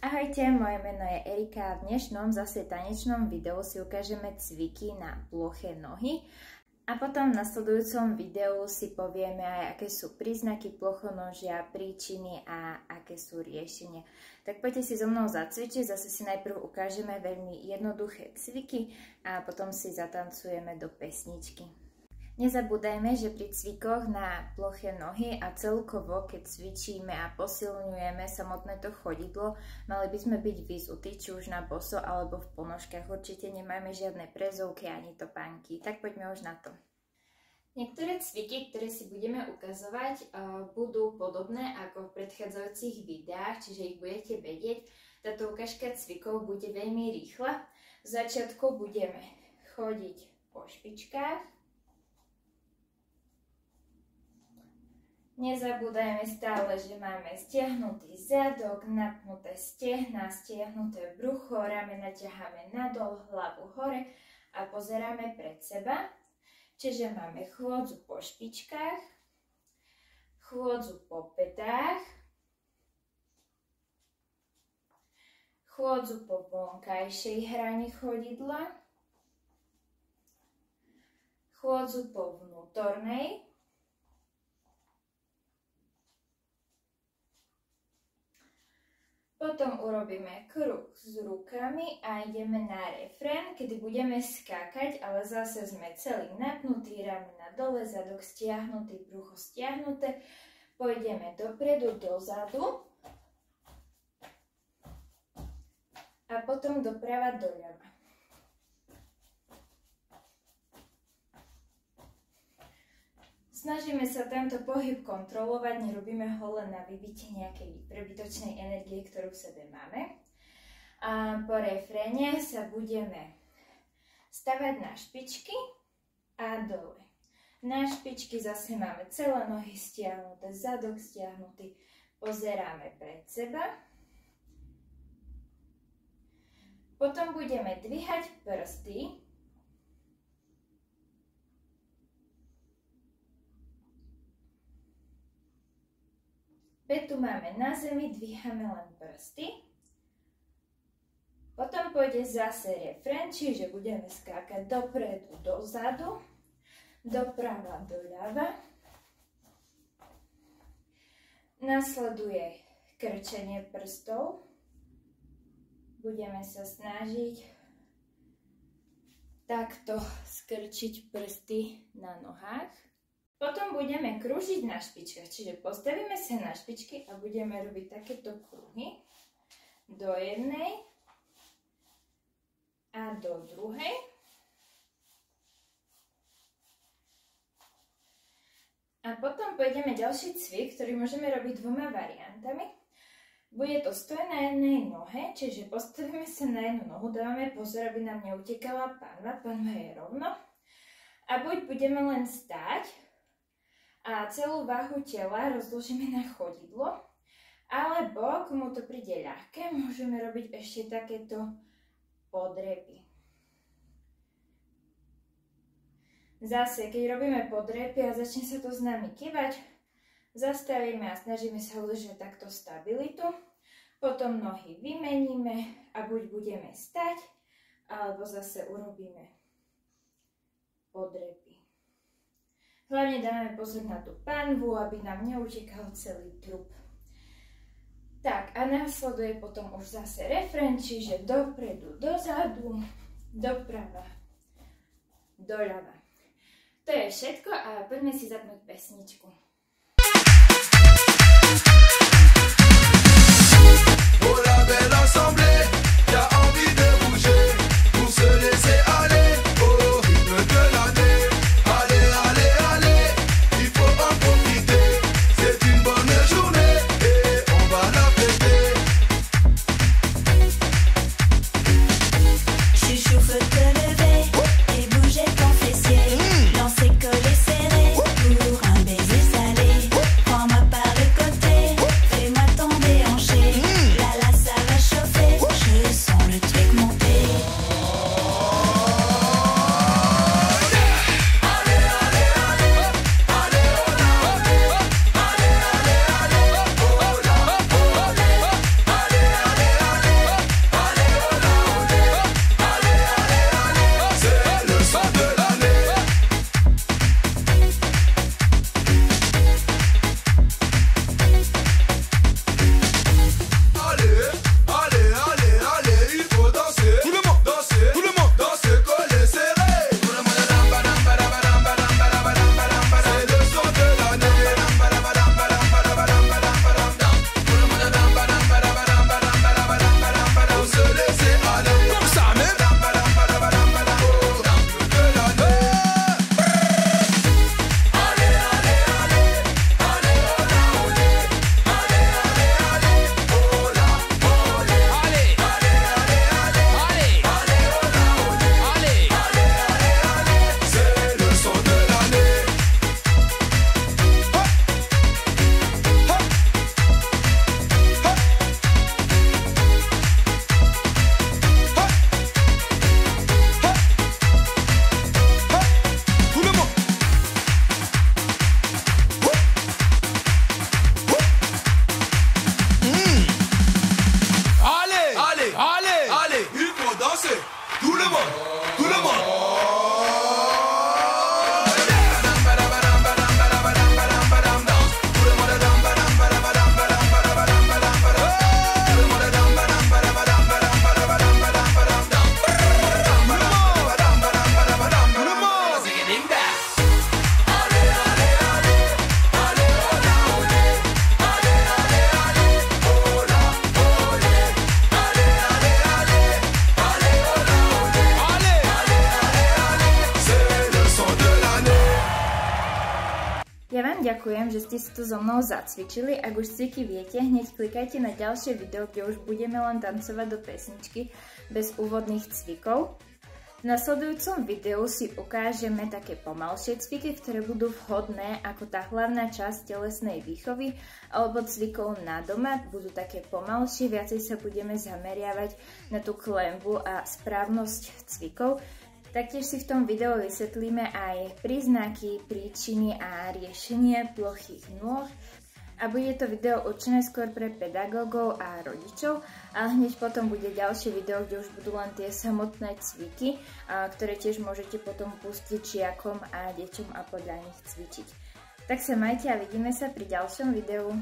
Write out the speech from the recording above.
Ahojte, moje meno je Erika a v dnešnom zase tanečnom videu si ukážeme cviky na ploché nohy a potom v nasledujúcom videu si povieme aj, aké sú príznaky plochonožia, príčiny a aké sú riešenia. Tak poďte si so mnou zacvičiť, zase si najprv ukážeme veľmi jednoduché cviky a potom si zatancujeme do pesničky. Nezabúdajme, že pri cvikoch na ploché nohy a celkovo, keď cvičíme a posilňujeme samotné to chodidlo, mali by sme byť vyzutí, či už na boso alebo v ponožkách. Určite nemáme žiadne prezovky ani topánky. Tak poďme už na to. Niektoré cviky, ktoré si budeme ukazovať, budú podobné ako v predchádzajúcich videách, čiže ich budete vedieť. Táto ukážka cvikov bude veľmi rýchla. V začiatku budeme chodiť po špičkách. Nezabúdajme stále, že máme stiahnutý zadok, napnuté stehná, stiahnuté brucho, ramena ťaháme nadol, hlavu hore a pozeráme pred seba. Čiže máme chôdzu po špičkách, chôdzu po pätách, chôdzu po vonkajšej hrani chodidla, chôdzu po vnútornej, potom urobíme kruh s rukami a ideme na refrén, kedy budeme skákať, ale zase sme celý napnutý, ramena dole, zadok stiahnutý, brucho stiahnuté. Pôjdeme dopredu, dozadu a potom doprava, doľava. Snažíme sa tento pohyb kontrolovať, nerobíme ho len na vybitie nejakej prebytočnej energie, ktorú v sebe máme. A po refréne sa budeme stavať na špičky a dole. Na špičky zase máme celé nohy stiahnuté, zadok stiahnutý, pozeráme pred seba. Potom budeme dvíhať prsty. Petu máme na zemi, dvíhame len prsty. Potom pôjde zase refrén, čiže budeme skákať dopredu, dozadu, doprava, doľava. Nasleduje krčenie prstov. Budeme sa snažiť takto skrčiť prsty na nohách. Potom budeme krúžiť na špičkách, čiže postavíme sa na špičky a budeme robiť takéto kruhy do jednej a do druhej. A potom pôjdeme ďalší cvik, ktorý môžeme robiť dvoma variantami. Bude to stoj na jednej nohe, čiže postavíme sa na jednu nohu, dávame pozor, aby nám neutekala panva, panva je rovno. A buď budeme len stáť, a celú váhu tela rozložíme na chodidlo, alebo, komu to príde ľahké, môžeme robiť ešte takéto podrepy. Zase, keď robíme podrepy a začne sa to s nami kývať, zastavíme a snažíme sa udržať takto stabilitu, potom nohy vymeníme a buď budeme stať, alebo zase urobíme podrepy. Hlavne dáme pozor na tú panvu, aby nám neutekal celý trup. Tak a následuje potom už zase refrén, čiže dopredu, dozadu, doprava, doľava. To je všetko a poďme si zapnúť pesničku. Oh la belle assemblée, t'as envie de bouger pour se laisser aller au rythme de l'année. Allez, allez, allez, il faut en profiter. C'est une bonne journée et on va la fêter. Chouchou, faut te lever et bouger ton fessier. Lancer, coller, serrer pour un baiser salé. ďakujem, že ste si to so mnou zacvičili. Ak už cviky viete, hneď klikajte na ďalšie video, kde už budeme len tancovať do pesničky bez úvodných cvikov. V nasledujúcom videu si ukážeme také pomalšie cviky, ktoré budú vhodné ako tá hlavná časť telesnej výchovy alebo cvikov na doma. Budú také pomalšie, viacej sa budeme zameriavať na tú klembu a správnosť cvikov. Taktiež si v tom videu vysvetlíme aj príznaky, príčiny a riešenie plochých nôh. A bude to video určené skôr pre pedagógov a rodičov a hneď potom bude ďalšie video, kde už budú len tie samotné cviky, ktoré tiež môžete potom pustiť žiakom a deťom a podľa nich cvičiť. Tak sa majte a vidíme sa pri ďalšom videu.